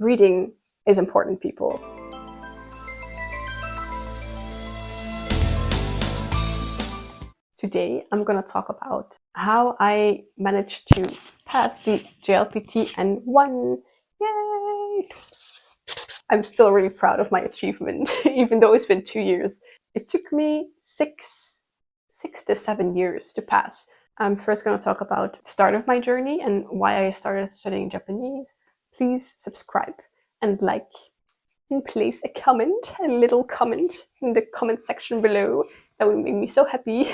Reading is important, people. Today, I'm going to talk about how I managed to pass the JLPT N1. Yay! I'm still really proud of my achievement, even though it's been 2 years. It took me six to 7 years to pass. I'm first going to talk about the start of my journey and why I started studying Japanese. Please subscribe and like, and place a comment, a little comment in the comment section below. That would make me so happy.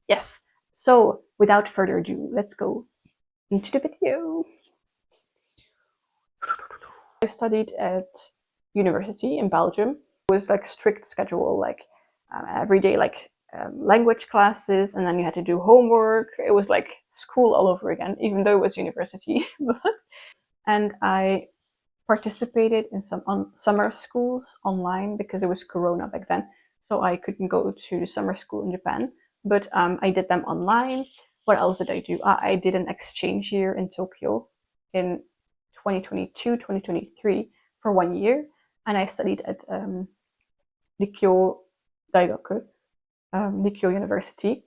Yes, so without further ado, let's go into the video. I studied at university in Belgium. It was like strict schedule, like every day, like language classes, and then you had to do homework. It was like school all over again, even though it was university. And I participated in some summer schools online because it was Corona back then, so I couldn't go to summer school in Japan, but I did them online. What else did I do? I did an exchange year in Tokyo in 2022-2023 for 1 year, and I studied at Nikkyo Daigaku, Nikkyo University,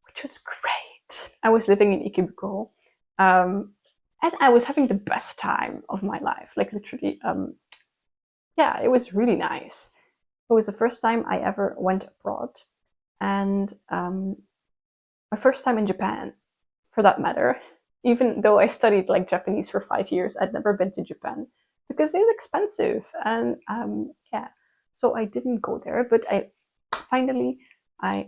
which was great. I was living in Ikebukuro, and I was having the best time of my life. Like literally, yeah, it was really nice. It was the first time I ever went abroad, and my first time in Japan, for that matter. Even though I studied like Japanese for 5 years, I'd never been to Japan because it was expensive, and yeah, so I didn't go there. But I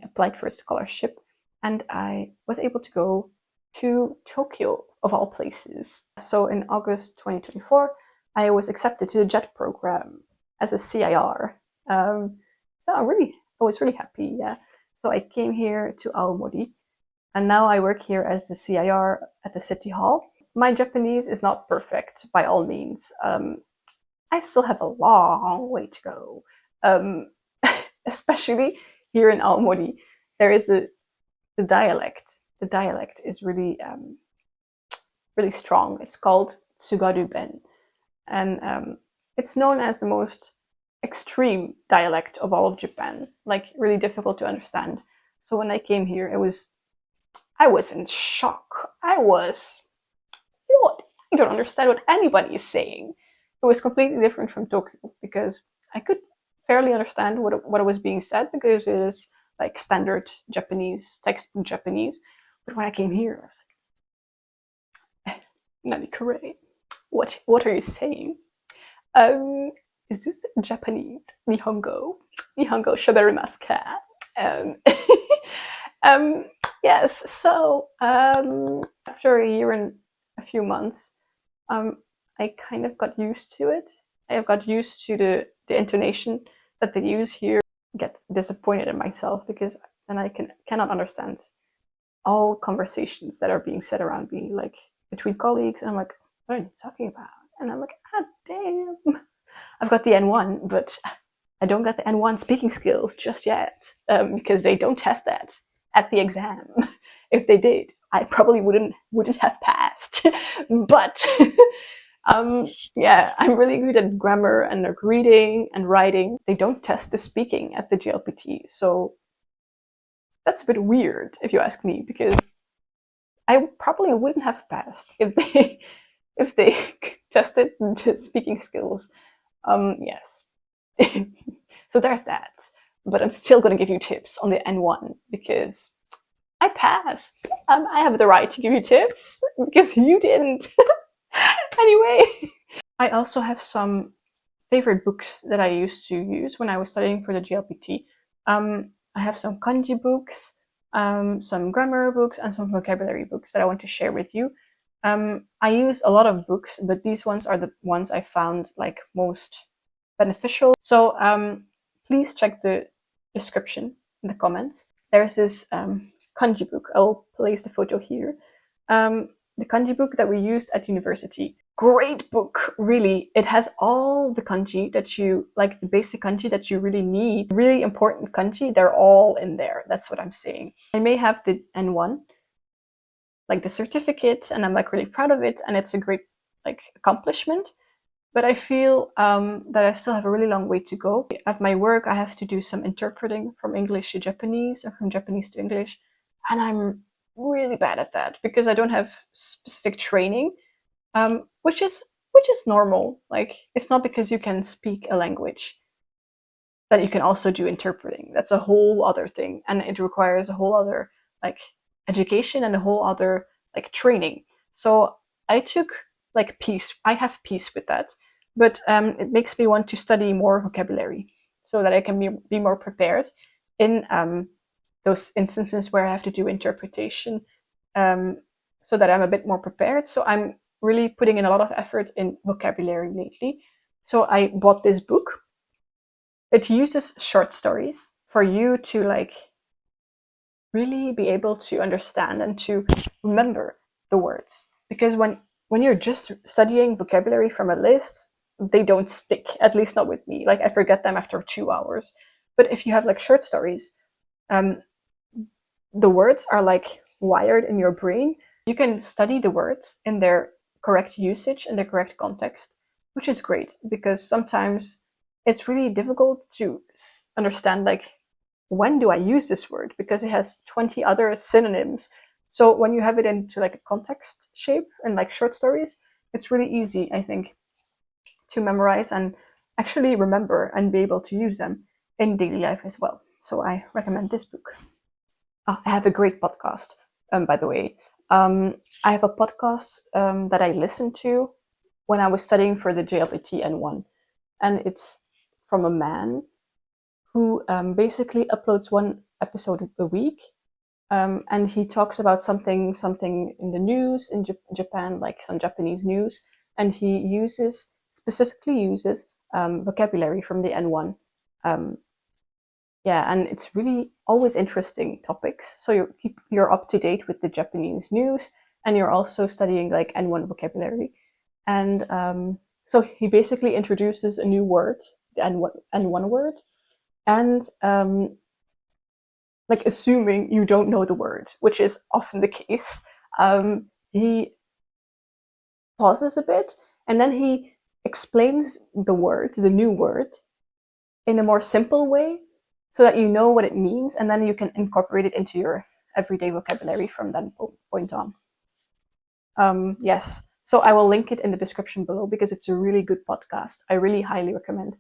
applied for a scholarship, and I was able to go to Tokyo, of all places. So in August 2024, I was accepted to the JET program as a CIR. So I was really happy, yeah. So I came here to Aomori, and now I work here as the CIR at the City Hall. My Japanese is not perfect, by all means. I still have a long way to go. Especially here in Aomori, there is the dialect. The dialect is really really strong. It's called Tsugaru-ben, and it's known as the most extreme dialect of all of Japan, like really difficult to understand. So when I came here, I was in shock. What? I don't understand what anybody is saying. It was completely different from Tokyo because I could fairly understand what was being said because it is like standard Japanese, textbook Japanese. But when I came here, I was like, Nani kure? What are you saying? Is this Japanese? Nihongo? Nihongo shoberimasu ka? Yes, so after a year and a few months, I kind of got used to it. I got used to the intonation that they use here. I get disappointed in myself because then I cannot understand all conversations that are being said around me, like between colleagues, and I'm like, what are you talking about? And I'm like, ah, damn. I've got the N1, but I don't got the N1 speaking skills just yet, because they don't test that at the exam. If they did, I probably wouldn't have passed. But yeah, I'm really good at grammar and like reading and writing. They don't test the speaking at the JLPT, so that's a bit weird if you ask me, because I probably wouldn't have passed if they tested the speaking skills. Yes. So there's that. But I'm still going to give you tips on the N1 because I passed. I have the right to give you tips because you didn't. Anyway, I also have some favorite books that I used to use when I was studying for the JLPT. I have some kanji books, some grammar books, and some vocabulary books that I want to share with you. I use a lot of books, but these ones are the ones I found like most beneficial. So please check the description in the comments. There's this kanji book. I'll place the photo here. The kanji book that we used at university. Great book, really. It has all the kanji that you, like the basic kanji that you really need. Really important kanji, they're all in there. That's what I'm saying. I may have the N1, like the certificate, and I'm like really proud of it, and it's a great like accomplishment. but I feel that I still have a really long way to go. At my work, I have to do some interpreting from English to Japanese or from Japanese to English, and I'm really bad at that because I don't have specific training, which is normal. Like, it's not because you can speak a language that you can also do interpreting. That's a whole other thing, and it requires a whole other like education and a whole other like training. So I took like peace. I have peace with that, but it makes me want to study more vocabulary so that I can be more prepared in those instances where I have to do interpretation, so that I'm a bit more prepared. So I'm really putting in a lot of effort in vocabulary lately. So I bought this book. It uses short stories for you to like really be able to understand and to remember the words. Because when you're just studying vocabulary from a list, they don't stick, at least not with me. Like, I forget them after 2 hours. But if you have like short stories, the words are like wired in your brain. You can study the words in their correct usage and their correct context, which is great because sometimes it's really difficult to understand, like, when do I use this word? Because it has 20 other synonyms. So when you have it into like a context shape and like short stories, it's really easy, I think, to memorize and actually remember and be able to use them in daily life as well. So I recommend this book. I have a great podcast, by the way. I have a podcast that I listened to when I was studying for the JLPT N1. And it's from a man who basically uploads one episode a week. And he talks about something in the news in Japan, like some Japanese news. And he specifically uses vocabulary from the N1. Yeah, and it's really always interesting topics. So you're up to date with the Japanese news, and you're also studying like N1 vocabulary. And so he basically introduces a new word, the N1 word, and like assuming you don't know the word, which is often the case. He pauses a bit, and then he explains the new word, in a more simple way, so that you know what it means, and then you can incorporate it into your everyday vocabulary from that point on. Yes, so I will link it in the description below because it's a really good podcast. I really highly recommend.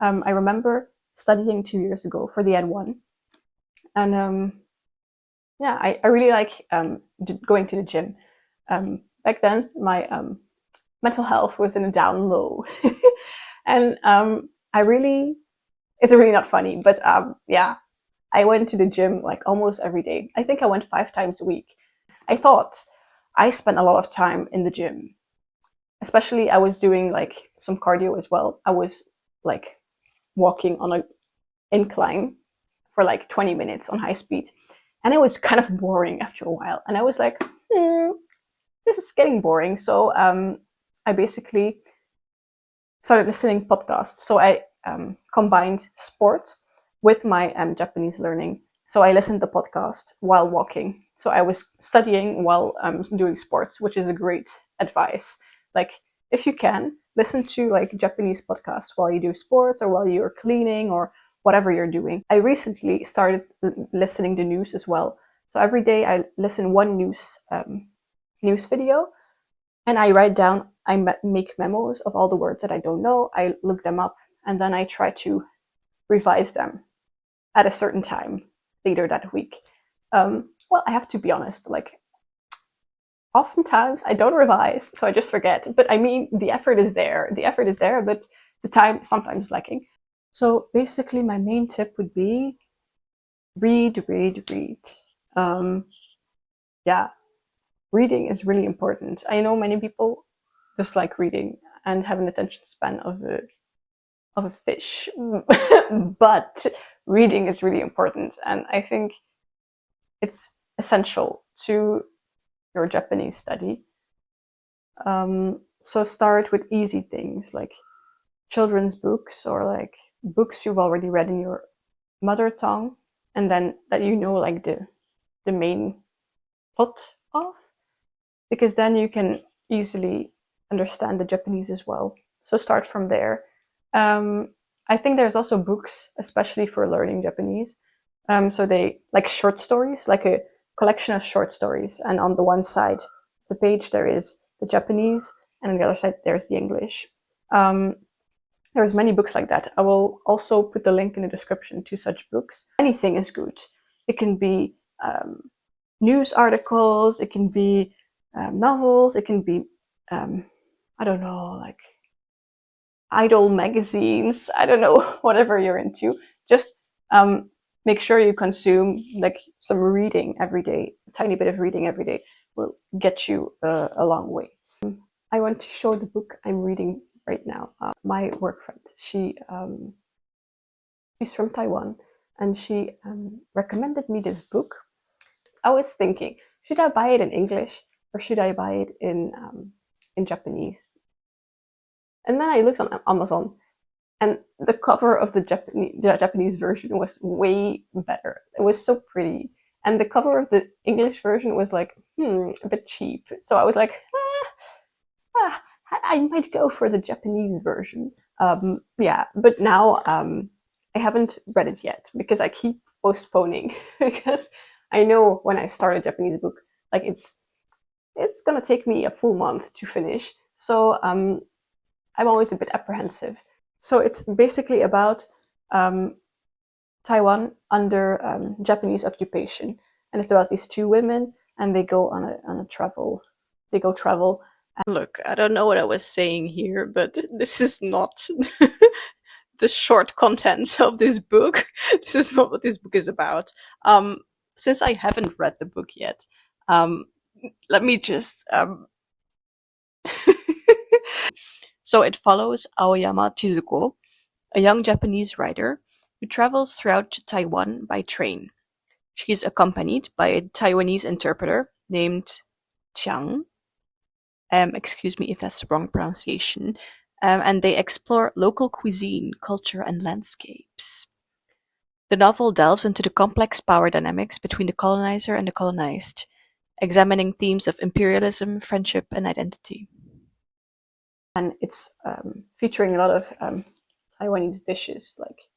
I remember studying 2 years ago for the N1, and yeah, I really like going to the gym. Back then, my mental health was in a down low, and it's really not funny, but yeah, I went to the gym like almost every day. I think I went 5 times a week. I thought I spent a lot of time in the gym. Especially I was doing like some cardio as well. I was like walking on an incline for like 20 minutes on high speed. And it was kind of boring after a while. And I was like, this is getting boring. So I basically started listening podcasts. So I combined sport with my Japanese learning. So I listened to the podcast while walking. So I was studying while doing sports, which is a great advice. Like, if you can, listen to like Japanese podcasts while you do sports or while you're cleaning or whatever you're doing. I recently started listening to news as well. So every day I listen one news video, and I write down, I make memos of all the words that I don't know. I look them up, and then I try to revise them at a certain time later that week. Well, I have to be honest, like, oftentimes I don't revise, so I just forget. But I mean, the effort is there. The effort is there, but the time is sometimes lacking. So basically, my main tip would be read. Yeah, reading is really important. I know many people dislike reading and have an attention span of a fish, but reading is really important, and I think it's essential to your Japanese study. So start with easy things like children's books or like books you've already read in your mother tongue, and then that you know like the main plot of, because then you can easily understand the Japanese as well. So start from there. I think there's also books, especially for learning Japanese. So they like short stories, like a collection of short stories. And on the one side of the page, there is the Japanese, and on the other side, there's the English. There's many books like that. I will also put the link in the description to such books. Anything is good. It can be news articles, it can be novels, it can be, I don't know, like idol magazines, I don't know, whatever you're into. Just make sure you consume like some reading every day. A tiny bit of reading every day will get you a long way. I want to show the book I'm reading right now. My work friend, she's from Taiwan, and she recommended me this book. I was thinking, should I buy it in English or should I buy it in Japanese? And then I looked on Amazon, and the cover of the Japanese version was way better. It was so pretty. And the cover of the English version was like, a bit cheap. So I was like, I might go for the Japanese version. Yeah, but now I haven't read it yet because I keep postponing because I know when I start a Japanese book, like it's gonna take me a full month to finish. So I'm always a bit apprehensive. So it's basically about Taiwan under Japanese occupation, and it's about these two women, and they go on a travel. They go travel. Look, I don't know what I was saying here, but this is not the short content of this book. This is not what this book is about. Since I haven't read the book yet, let me just So it follows Aoyama Chizuko, a young Japanese writer who travels throughout Taiwan by train. She is accompanied by a Taiwanese interpreter named Chiang. Excuse me if that's the wrong pronunciation. And they explore local cuisine, culture, and landscapes. The novel delves into the complex power dynamics between the colonizer and the colonized, examining themes of imperialism, friendship, and identity. And it's featuring a lot of Taiwanese dishes. Like,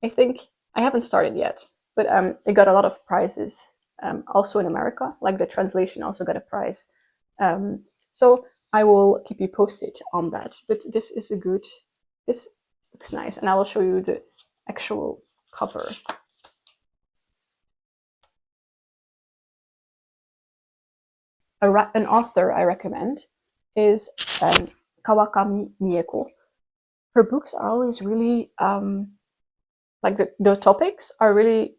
I think I haven't started yet, but it got a lot of prizes. Also in America, like the translation also got a prize. So I will keep you posted on that. But this looks nice, and I will show you the actual cover. An author I recommend is川上未映子. Her books are always really like the topics are really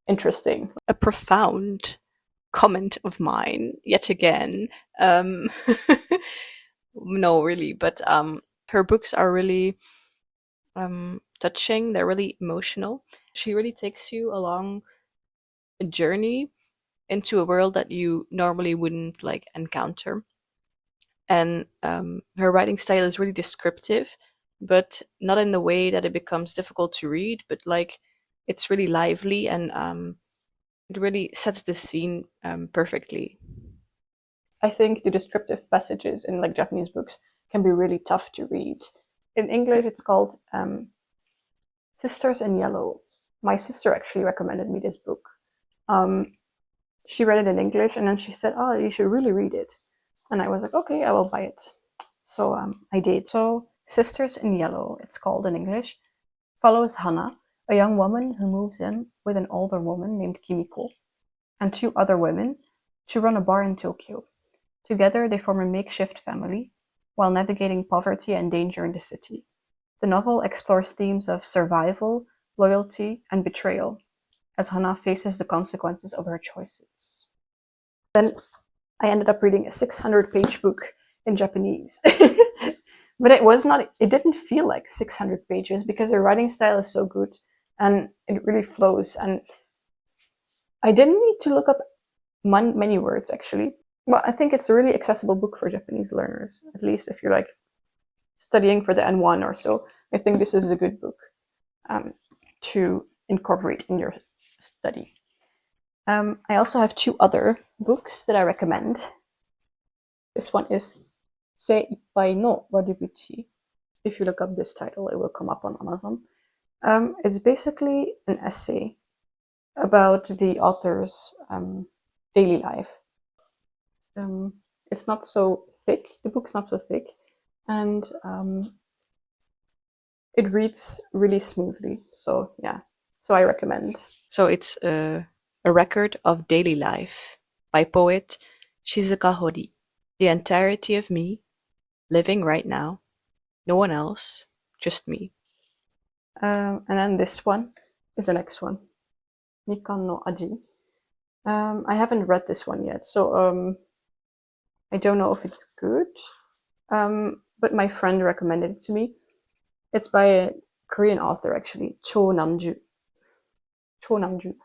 interesting. A profound comment of mine yet again. No, really, but her books are really touching. They're really emotional. She really takes you along a journey into a world that you normally wouldn't like encounter. And her writing style is really descriptive, but not in the way that it becomes difficult to read, but like it's really lively, and it really sets the scene perfectly. I think the descriptive passages in like Japanese books can be really tough to read. In English, it's called Sisters in Yellow. My sister actually recommended me this book. She read it in English, and then she said, "Oh, you should really read it." And I was like, okay, I will buy it. So I did. So Sisters in Yellow, it's called in English, follows Hana, a young woman who moves in with an older woman named Kimiko, and two other women, to run a bar in Tokyo. Together, they form a makeshift family, while navigating poverty and danger in the city. The novel explores themes of survival, loyalty, and betrayal, as Hana faces the consequences of her choices. Then I ended up reading a 600-page book in Japanese. But it didn't feel like 600 pages because her writing style is so good and it really flows. And I didn't need to look up many words, actually. But I think it's a really accessible book for Japanese learners, at least if you're like studying for the N1 or so. I think this is a good book to incorporate in your study. I also have two other books that I recommend. This one is Se i ippai no Waruguchi. if you look up this title, it will come up on Amazon. It's basically an essay about the author's daily life. It's not so thick, the book's not so thick, and it reads really smoothly. So yeah, so I recommend. So it's a record of daily life by poet Shizuka Hori. The entirety of me, living right now, no one else, just me. And then this one is the next one, Mikan no Aji. I haven't read this one yet, so I don't know if it's good, but my friend recommended it to me. It's by a Korean author, actually, Namju. Namju.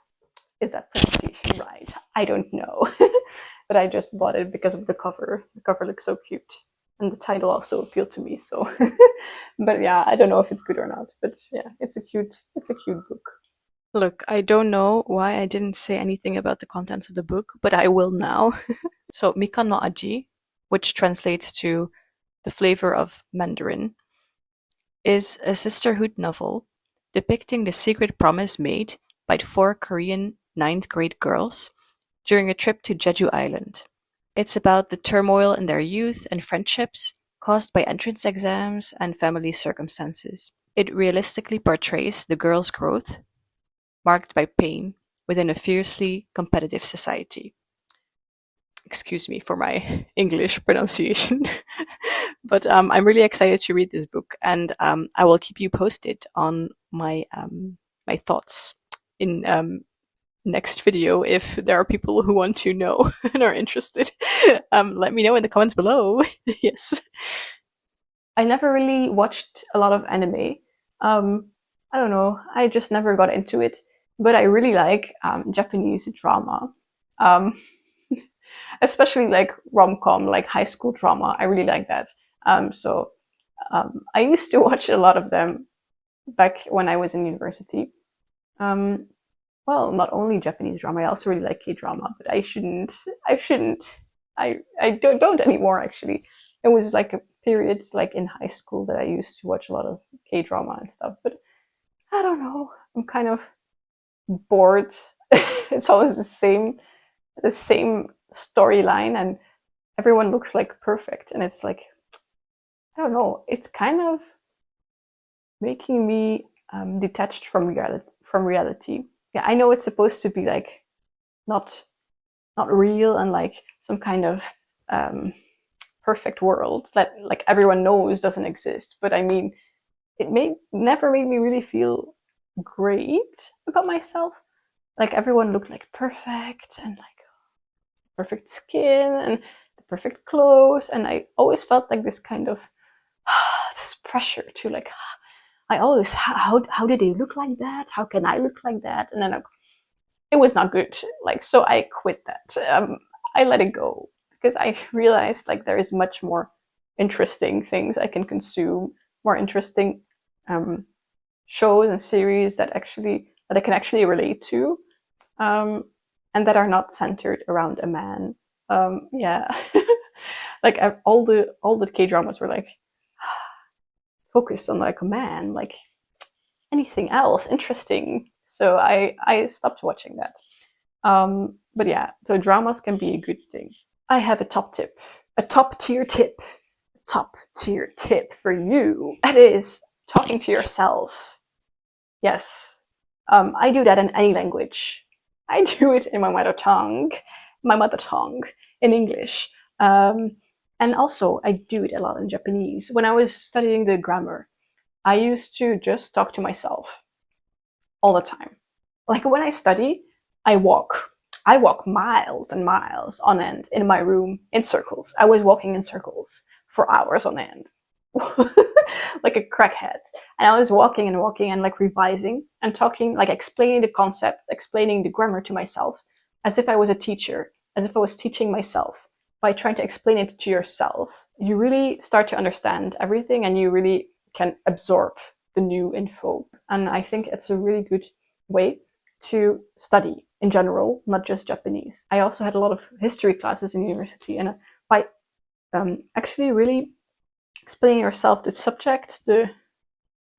Is that pronunciation right? I don't know. But I just bought it because of the cover. The cover looks so cute. And the title also appealed to me, so. But yeah, I don't know if it's good or not. But yeah, it's a cute book. Look, I don't know why I didn't say anything about the contents of the book, but I will now. So, Mikan no Aji, which translates to the flavor of Mandarin, is a sisterhood novel depicting the secret promise made by 4 Korean 9th grade girls during a trip to Jeju Island. It's about the turmoil in their youth and friendships caused by entrance exams and family circumstances. It realistically portrays the girls' growth, marked by pain, within a fiercely competitive society. Excuse me for my English pronunciation. But I'm really excited to read this book, and I will keep you posted on my my thoughts in next video if there are people who want to know and are interested. Let me know in the comments below. Yes. I never really watched a lot of anime. I don't know, I just never got into it, but I really like Japanese drama. Especially like rom-com, like high school drama. I really like that. So I used to watch a lot of them back when I was in university. Well, not only Japanese drama, I also really like K-drama, but I don't anymore, actually. It was like a period like in high school that I used to watch a lot of K-drama and stuff, but I don't know, I'm kind of bored. It's always the same storyline, and everyone looks like perfect, and it's like, I don't know, it's kind of making me detached from reality. Yeah, I know it's supposed to be like not real and like some kind of perfect world that like everyone knows doesn't exist, but I mean, it never made me really feel great about myself. Like everyone looked like perfect and like perfect skin and the perfect clothes, and I always felt like this kind of this pressure to like, how did they look like that? How can I look like that? And then it was not good. Like, so I quit that. I let it go because I realized like there is much more interesting things I can consume, more interesting shows and series that I can actually relate to, and that are not centered around a man. Yeah, like all the K-dramas were like focused on like a man, like anything else interesting. So I stopped watching that. But yeah, so dramas can be a good thing. I have a top tier tip for you. That is talking to yourself. Yes, I do that in any language. I do it in my mother tongue, in English. And also, I do it a lot in Japanese. When I was studying the grammar, I used to just talk to myself all the time. Like when I study, I walk miles and miles on end in my room in circles. I was walking in circles for hours on end. Like a crackhead. And I was walking and like revising and talking, like explaining the concepts, explaining the grammar to myself as if I was a teacher, as if I was teaching myself. By trying to explain it to yourself, you really start to understand everything and you really can absorb the new info. And I think it's a really good way to study in general, not just Japanese. I also had a lot of history classes in university, and by actually really explaining yourself the subject, the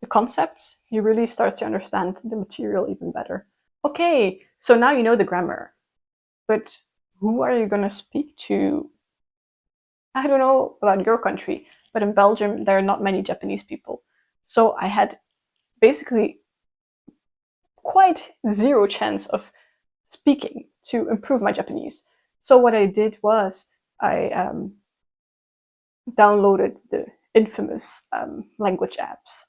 concepts, you really start to understand the material even better. Okay, so now you know the grammar, but who are you going to speak to? I don't know about your country, but in Belgium, there are not many Japanese people. So I had basically quite zero chance of speaking to improve my Japanese. So what I did was I downloaded the infamous language apps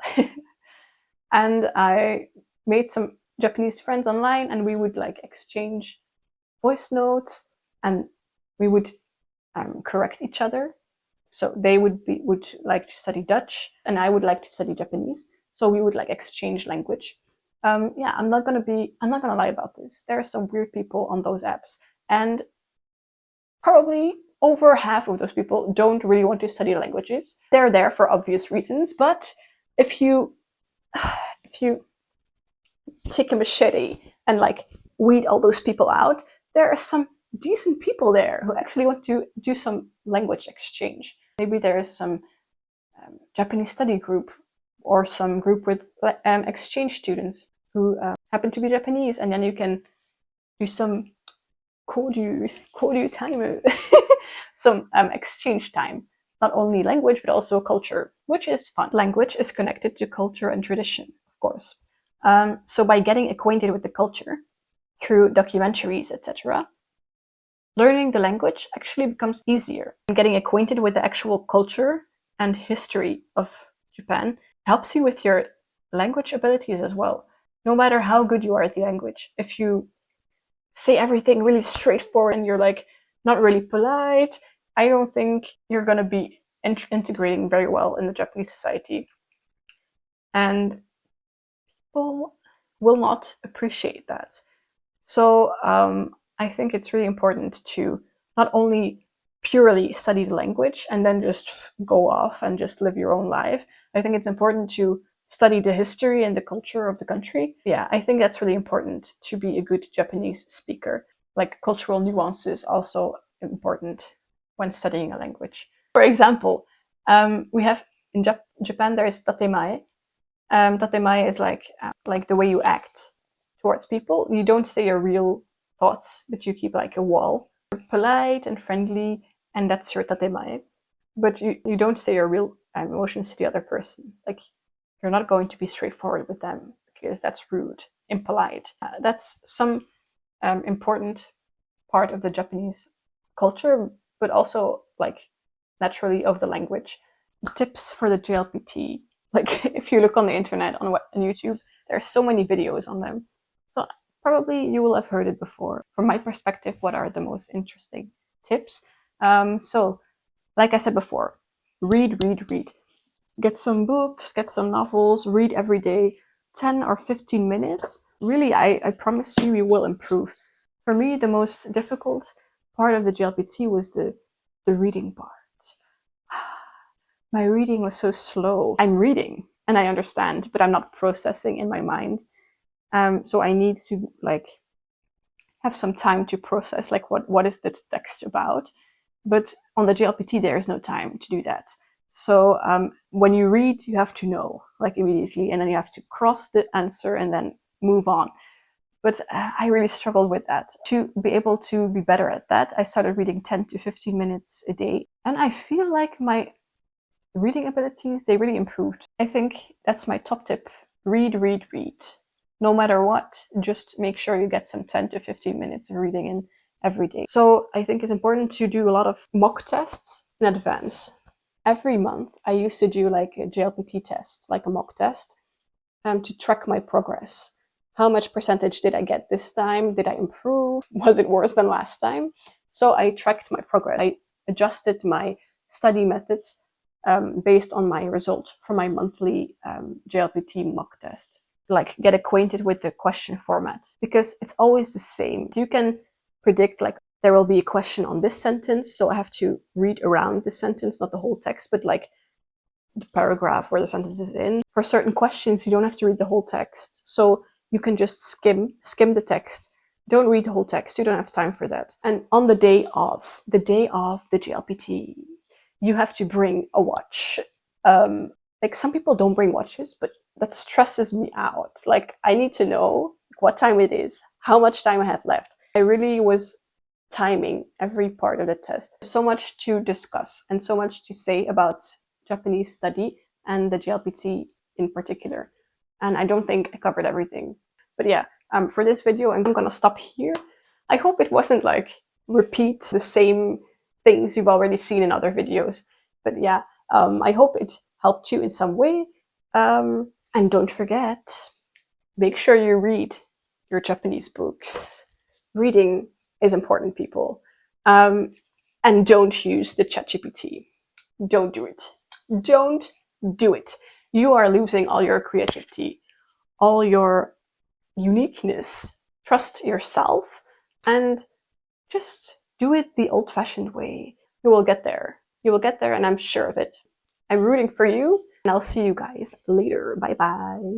and I made some Japanese friends online, and we would like exchange voice notes, and we would correct each other. So they would like to study Dutch, and I would like to study Japanese. So we would like exchange language. Yeah, I'm not gonna lie about this. There are some weird people on those apps, and probably over half of those people don't really want to study languages. They're there for obvious reasons, but if you take a machete and like weed all those people out, there are some decent people there who actually want to do some language exchange. Maybe there is some Japanese study group or some group with exchange students who happen to be Japanese, and then you can do some time, some exchange time. Not only language, but also culture, which is fun. Language is connected to culture and tradition, of course. So by getting acquainted with the culture through documentaries, etc., learning the language actually becomes easier. And getting acquainted with the actual culture and history of Japan helps you with your language abilities as well. No matter how good you are at the language, if you say everything really straightforward and you're like not really polite, I don't think you're going to be integrating very well in the Japanese society. And people will not appreciate that. So I think it's really important to not only purely study the language and then just go off and just live your own life. I think it's important to study the history and the culture of the country. Yeah, I think that's really important to be a good Japanese speaker. Like cultural nuances also important when studying a language. For example, we have in Japan there is tatemae. Tatemae is like the way you act towards people. You don't say your real thoughts, but you keep like a wall. You're polite and friendly, and that's your tatemae. But you don't say your real emotions to the other person. Like, you're not going to be straightforward with them because that's rude, impolite. That's some important part of the Japanese culture, but also like naturally of the language. Tips for the JLPT. Like if you look on the internet, on YouTube, there are so many videos on them. So probably you will have heard it before. From my perspective, what are the most interesting tips? So like I said before, read. Get some books, get some novels, read every day, 10 or 15 minutes. Really, I promise you will improve. For me, the most difficult part of the JLPT was the reading part. My reading was so slow. I'm reading and I understand, but I'm not processing in my mind. So I need to like have some time to process like what is this text about. But on the JLPT, there is no time to do that. So when you read, you have to know like immediately, and then you have to cross the answer and then move on. But I really struggled with that. To be able to be better at that, I started reading 10 to 15 minutes a day. And I feel like my reading abilities, they really improved. I think that's my top tip. Read. No matter what, just make sure you get some 10 to 15 minutes of reading in every day. So I think it's important to do a lot of mock tests in advance. Every month, I used to do like a JLPT test, like a mock test, to track my progress. How much percentage did I get this time? Did I improve? Was it worse than last time? So I tracked my progress. I adjusted my study methods based on my results from my monthly JLPT mock test. Like get acquainted with the question format, because it's always the same. You can predict like there will be a question on this sentence, so I have to read around the sentence, not the whole text, but like the paragraph where the sentence is in. For certain questions, you don't have to read the whole text, so you can just skim the text. Don't read the whole text, you don't have time for that. And on the day of the JLPT, you have to bring a watch. Like some people don't bring watches, but that stresses me out. Like I need to know what time it is, how much time I have left. I really was timing every part of the test. So much to discuss and so much to say about Japanese study and the JLPT in particular. And I don't think I covered everything. But yeah, for this video, I'm gonna stop here. I hope it wasn't like repeat the same things you've already seen in other videos. But yeah, I hope it helped you in some way. And don't forget, make sure you read your Japanese books. Reading is important, people. And don't use the ChatGPT. Don't do it. Don't do it. You are losing all your creativity, all your uniqueness. Trust yourself and just do it the old-fashioned way. You will get there. You will get there, and I'm sure of it. I'm rooting for you, and I'll see you guys later. Bye bye.